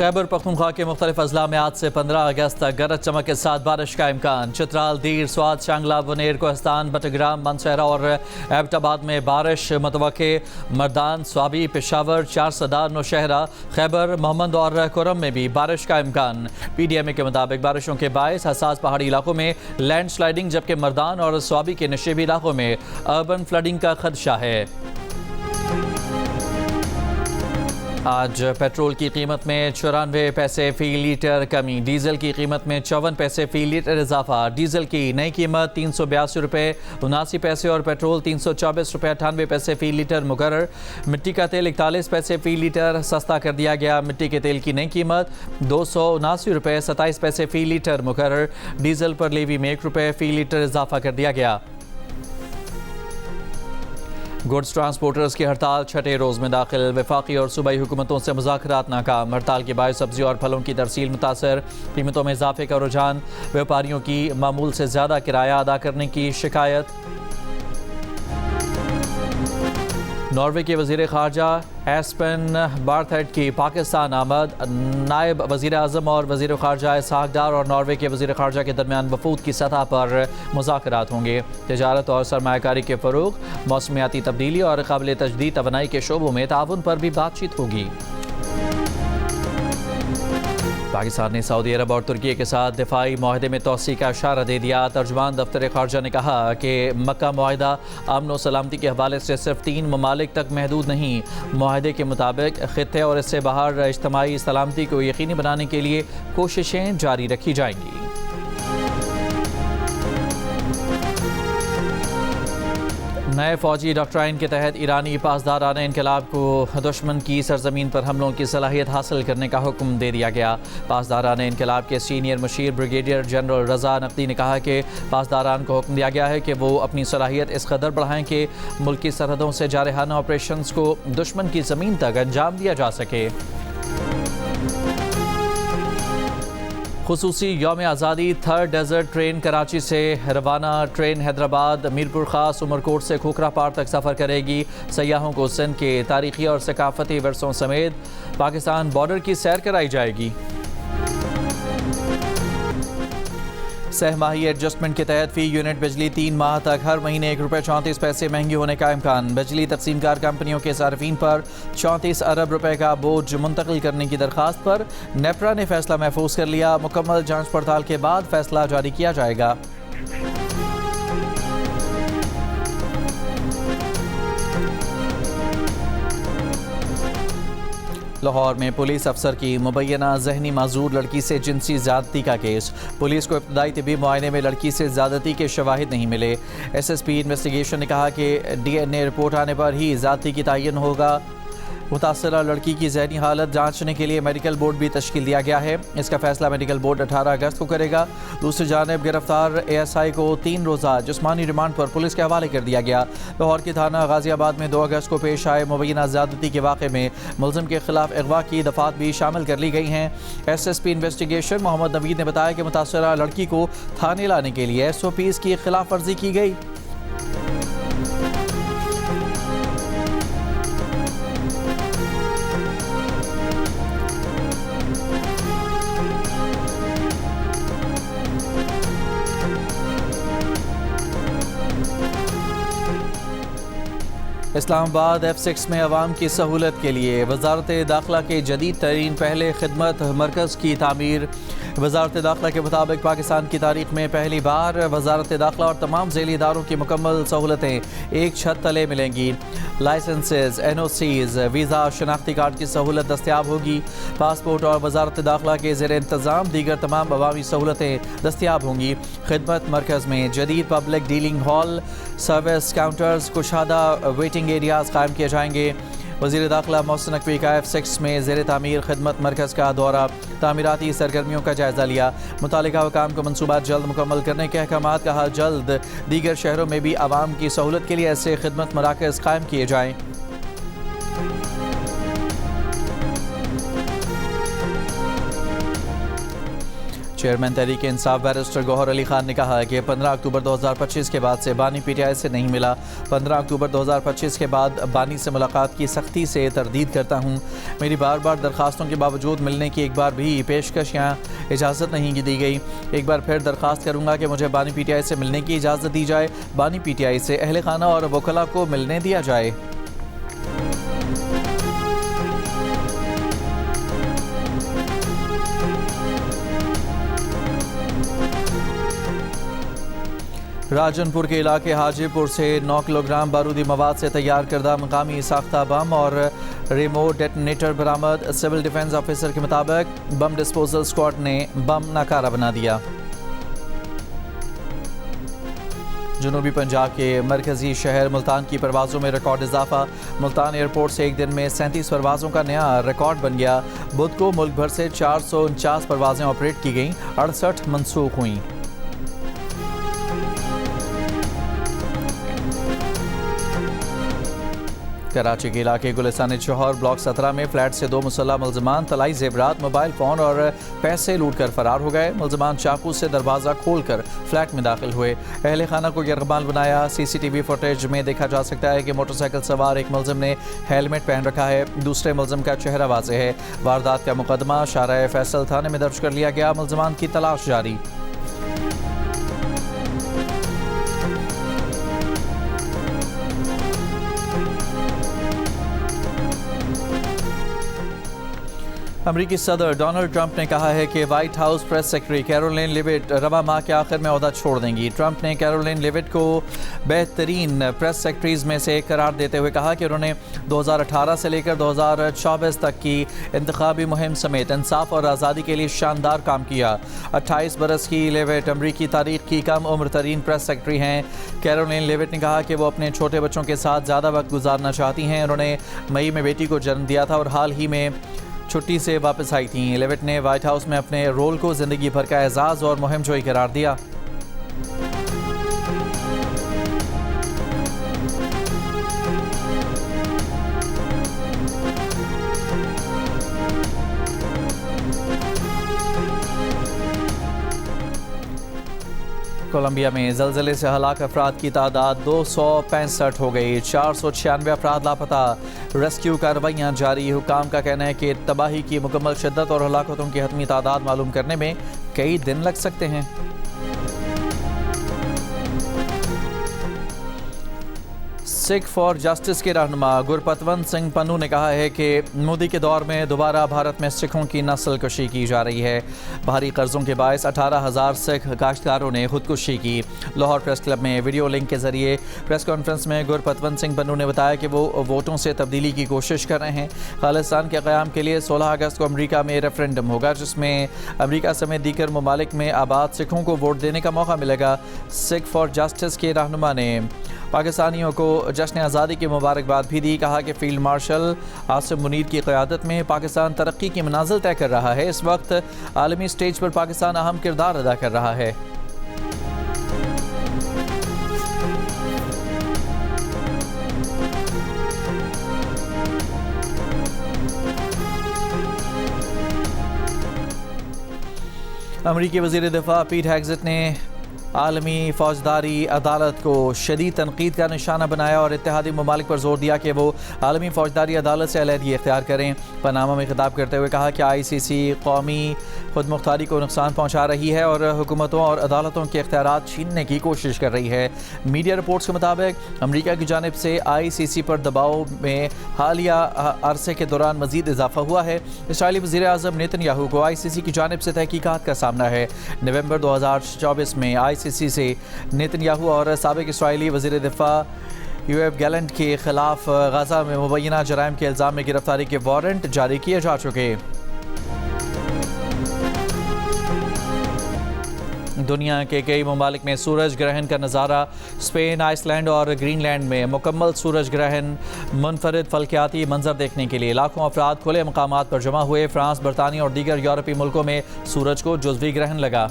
खैबर पख्तूनख्वा के मुख्तलिफ अजला में आज से 15 अगस्त तक गरज चमक के साथ बारिश का इम्कान। चित्राल, दीर, स्वाद, शांगला, बुनेर, कोहस्तान, बटग्राम, मनसहरा और एबटाबाद में बारिश मुतवक्के। मर्दान, स्वाबी, पेशावर, चार सदार, नौशहरा, खैबर, मोहम्मद और खुरम में भी बारिश का इम्कान। PDMA के मुताबिक बारिशों के बायस हसास पहाड़ी इलाकों में लैंड स्लाइडिंग, जबकि मर्दान और स्वाबी के नशेबी इलाकों में अर्बन फ्लडिंग का खदशा है। आज पेट्रोल की कीमत में 94 पैसे फ़ी लीटर कमी, डीजल की कीमत में 54 पैसे फ़ी लीटर इजाफा। डीजल की नई कीमत 382 रुपये 79 पैसे और पेट्रोल 324 रुपये 98 पैसे फ़ी लीटर मुकर्रर। मिट्टी का तेल 41 पैसे फ़ी लीटर सस्ता कर दिया गया। मिट्टी के तेल की नई कीमत 279 रुपये 27 पैसे फ़ी लीटर मुकर्रर। डीजल पर लेवी में 1 रुपये फ़ी लीटर इजाफा कर दिया गया। गुड्स ट्रांसपोर्टर्स की हड़ताल छठे रोज में दाखिल। वफाकी और सूबाई हुकूमतों से मुज़ाकरात नाकाम। हड़ताल के बाद सब्जी और फलों की तरसील मुतासर। कीमतों में इजाफे का रुझान। व्यापारियों की मामूल से ज़्यादा किराया अदा करने की शिकायत। नॉर्वे के वज़ीर ख़ारजा एस्पेन बार्थेट की पाकिस्तान आमद। नायब वज़ीर आज़म और वज़ीर ख़ारजा इसहाक डार और नॉर्वे के वज़ीर ख़ारजा के दरमियान वफूद की सतह पर मुज़ाकरात होंगे। तिजारत और सरमायाकारी के फ़रोग़, मौसमियाती तब्दीली और काबिल तजदीद तवानाई के शोबों में ताउन पर भी बातचीत होगी। पाकिस्तान ने सऊदी अरब और तुर्की के साथ दिफाई मुआहदे में तोसी का इशारा दे दिया। तर्जुमान दफ्तर ख़ारजा ने कहा कि मक्का मुआहदा अमन व सलामती के हवाले से सिर्फ 3 ममालिक तक महदूद नहीं। मुआहदे के मुताबिक ख़ित्ते और इससे बाहर इज्तिमाई सलामती को यकीनी बनाने के लिए कोशिशें जारी रखी जाएंगी। नए फौजी डॉक्ट्राइन के तहत ईरानी पासदाराना इनकलाब को दुश्मन की सरजमीन पर हमलों की सलाहियत हासिल करने का हुक्म दे दिया गया। पासदाराना इनकलाब के सीनियर मुशीर ब्रिगेडियर जनरल रज़ा नकदी ने कहा कि पासदारान को हुक्म दिया गया है कि वो अपनी सलाहियत इस कदर बढ़ाएं कि मुल्की सरहदों से जारहाना ऑपरेशन को दुश्मन की ज़मीन तक अंजाम दिया जा सके। खुसूसी यौम आज़ादी थर्ड डेजर्ट ट्रेन कराची से रवाना। ट्रेन हैदराबाद, मीरपुर खास, उमरकोट से खोखरा पार तक सफ़र करेगी। सयाहों को सिंध के तारीखी और सकाफती वर्सों समेत पाकिस्तान बॉर्डर की सैर कराई जाएगी। सहमाही एडजस्टमेंट के तहत फ़ी यूनिट बिजली 3 माह तक हर महीने 1 रुपये 34 पैसे महंगी होने का इम्कान। बिजली तकसीमकार कंपनियों के सार्फिन पर 34 अरब रुपए का बोझ मुंतकिल करने की दरख्वास्त पर नेपरा ने फैसला महफूज कर लिया। मुकम्मल जांच पड़ताल के बाद फैसला जारी किया जाएगा। लाहौर में पुलिस अफसर की मुबैना जहनी माजूर लड़की से जिनसी ज़्यादती का केस। पुलिस को इब्तदाई तिबी मुआयने में लड़की से ज़्यादती के शवाहिद नहीं मिले। SSP इन्वेस्टिगेशन ने कहा कि DNA रिपोर्ट आने पर ही ज़्यादती की तयन होगा। मुतासरा लड़की की जहनी हालत जांचने के लिए मेडिकल बोर्ड भी तश्कील दिया गया है। इसका फैसला मेडिकल बोर्ड 18 अगस्त को करेगा। दूसरी जानिब गिरफ्तार ASI को 3 रोज़ा जिस्मानी रिमांड पर पुलिस के हवाले कर दिया गया। लाहौर की थाना गाजियाबाद में 2 अगस्त को पेश आए मुबैना ज़्यादती के वाक़े में मुलज़िम के खिलाफ अगवा की दफ़ात भी शामिल कर ली गई हैं। SSP इन्वेस्टिगेशन मोहम्मद नवीद ने बताया कि मुतासरा लड़की को थाने लाने के लिए SOPs की खिलाफ वर्जी की गई। इस्लामाबाद F6 में अवाम की सहूलत के लिए वजारत दाखिला के जदीद तरीन पहले खिदमत मरकज़ की तामीर। वजारत दाखिला के मुताबिक पाकिस्तान की तारीख में पहली बार वजारत दाखिला और तमाम ज़ैली इदारों की मुकम्मल सहूलतें एक छत तले मिलेंगी। लाइसेंसेस, NOCs, वीज़ा, शनाख्ती कार्ड की सहूलत दस्तियाब होगी। पासपोर्ट और वजारत दाखिला के ज़ेर इंतज़ाम दीगर तमाम अवामी सहूलतें दस्तियाब होंगी। खिदमत मरकज़ में जदीद public dealing hall, service counters, कुशादा वेटिंग एरियाज़ कायम किए जाएंगे। वज़ीर दाखिला मोहसिन नकवी का F6 में ज़ेर तामीर खिदमत मरकज़ का दौरा, तामीराती सरगर्मियों का जायज़ा लिया। मुतालिका हुकाम को मनसूबात जल्द मुकम्मल करने के अहकामात। कहा जल्द दीगर शहरों में भी आवाम की सहूलत के लिए ऐसे खिदमत मराकज़ कायम किए जाएँ। चेयरमैन तहरीक इंसाफ बैरिस्टर गौहर अली खान ने कहा कि 15 अक्टूबर 2025 के बाद से बानी PTI से नहीं मिला। 15 अक्टूबर 2025 के बाद बानी से मुलाकात की सख्ती से तरदीद करता हूँ। मेरी बार बार दरख्वास्तों के बावजूद मिलने की एक बार भी पेशकश या इजाज़त नहीं दी गई। एक बार फिर दरख्वास्त करूँगा कि मुझे बानी PTI से मिलने की इजाज़त दी जाए। बानी PTI से अहले खाना और वकला को मिलने दिया जाए। राजनपुर के इलाके हाजीपुर से 9 किलोग्राम बारूदी मवाद से तैयार करदा मकामी साख्ता बम और रिमोट डेटोनेटर बरामद। सिविल डिफेंस ऑफिसर के मुताबिक बम डिस्पोजल स्क्वाड ने बम नाकारा बना दिया। जनूबी पंजाब के मरकजी शहर मुल्तान की परवाज़ों में रिकॉर्ड इजाफा। मुल्तान एयरपोर्ट से एक दिन में 37 परवाज़ों का नया रिकॉर्ड बन गया। बुध को मुल्क भर से 449 परवाज़ें ऑपरेट की गईं, 68 मनसूख हुईं। कराची के इलाके गुलिस्तान चौहर ब्लॉक 17 में फ्लैट से 2 मुसल्लह मुलजमान तलाई जेवरात, मोबाइल फ़ोन और पैसे लूट कर फरार हो गए। मुलजमान चाकू से दरवाज़ा खोलकर फ्लैट में दाखिल हुए। अहले खाना को यरगमाल बनाया। CCTV फुटेज में देखा जा सकता है कि मोटरसाइकिल सवार एक मुलजिम ने हेलमेट पहन रखा है, दूसरे मुलजिम का चेहरा वाज़ेह है। वारदात का मुकदमा शारा फैसल थाने में दर्ज कर लिया गया। मुलजमान की तलाश जारी। अमरीकी सदर डोनाल्ड ट्रंप ने कहा है कि white house press secretary Karoline लिविट रवा माह के आखिर में ओहदा छोड़ देंगी। ट्रंप ने कैरोलिन लिविट को बेहतरीन प्रेस सेक्रेटरीज में से एक करार देते हुए कहा कि उन्होंने 2018 से लेकर 2024 तक की इंतखाबी मुहिम समेत इंसाफ और आज़ादी के लिए शानदार काम किया। 28 बरस की लिविट अमरीकी तारीख की कम उम्र तरीन प्रेस सेक्रेटरी हैं। कैरोलिन लिविट ने कहा कि वो अपने छोटे बच्चों के साथ ज़्यादा वक्त गुजारना चाहती हैं। उन्होंने मई में बेटी को जन्म दिया था और हाल ही में छुट्टी से वापस आई थीं। लिविट ने व्हाइट हाउस में अपने रोल को ज़िंदगी भर का एजाज़ और मुहिम जोई करार दिया। कोलंबिया में ज़लज़ले से हलाक अफराद की तादाद 265 हो गई। 496 अफराद लापता। रेस्क्यू कार्रवाइयाँ जारी। हुकाम का कहना है कि तबाही की मुकम्मल शिद्दत और हलाकतों की हतमी तादाद मालूम करने में कई दिन लग सकते हैं। सिख फॉर जस्टिस के रहनुमा गुरपतवंत सिंह पन्नू ने कहा है कि मोदी के दौर में दोबारा भारत में सिखों की नस्ल कशी की जा रही है। भारी कर्जों के बायस 18,000 सिख काश्तकारों ने खुदकुशी की। लाहौर प्रेस क्लब में वीडियो लिंक के जरिए प्रेस कॉन्फ्रेंस में गुरपतवंत सिंह पन्नू ने बताया कि वो वोटों से तब्दीली की कोशिश कर रहे हैं। खालिस्तान के क़याम के लिए 16 अगस्त को अमरीका में रेफरेंडम होगा, जिसमें अमरीका समेत दीगर ममालिक में आबाद सिखों को वोट देने का मौका मिलेगा। सिख फॉर जस्टिस के रहनुमा ने पाकिस्तानियों को जश्न आज़ादी की मुबारकबाद भी दी। कहा कि फील्ड मार्शल आसिम मुनीर की क़यादत में पाकिस्तान तरक्की की मनाजिल तय कर रहा है। इस वक्त आलमी स्टेज पर पाकिस्तान अहम किरदार अदा कर रहा है। अमरीकी वज़ीर दिफा पीट हेग्सेट ने आलमी फौजदारी अदालत को शदीद तनकीद का निशाना बनाया और इत्तेहादी ममालिक पर जोर दिया कि वो आलमी फौजदारी अदालत से अलहदगी इख्तियार करें। पनामा में खिताब करते हुए कहा कि ICC कौमी खुद मुख्तारी को नुकसान पहुँचा रही है और हुकूमतों और अदालतों के इख्तियारात छीनने की कोशिश कर रही है। मीडिया रिपोर्ट्स के मुताबिक अमरीका की जानिब से ICC पर दबाव में हालिया अरसे के दौरान मजीद इजाफा हुआ है। इसराइली वज़ीर आज़म नेतन्याहू को ICC की जानिब से तहकीकात का सामना है। नवंबर 2024 में ICC से नेतन्याहू और साबिक इसराइली वज़ीर दिफा यूएफ गैलेंट के खिलाफ गाज़ा में मुबैना जराइम के इल्ज़ाम में गिरफ्तारी के वारंट जारी किए जा चुके। दुनिया के कई ममालिक में सूरज ग्रहण का नज़ारा। स्पेन, आइसलैंड और ग्रीनलैंड में मुकम्मल सूरज ग्रहण मुनफरिद फल्कियाती मंजर देखने के लिए लाखों अफराद खुले मकामात पर जमा हुए। फ्रांस, बरतानिया और दीगर यूरोपीय मुल्कों में सूरज को जुज़वी ग्रहण लगा।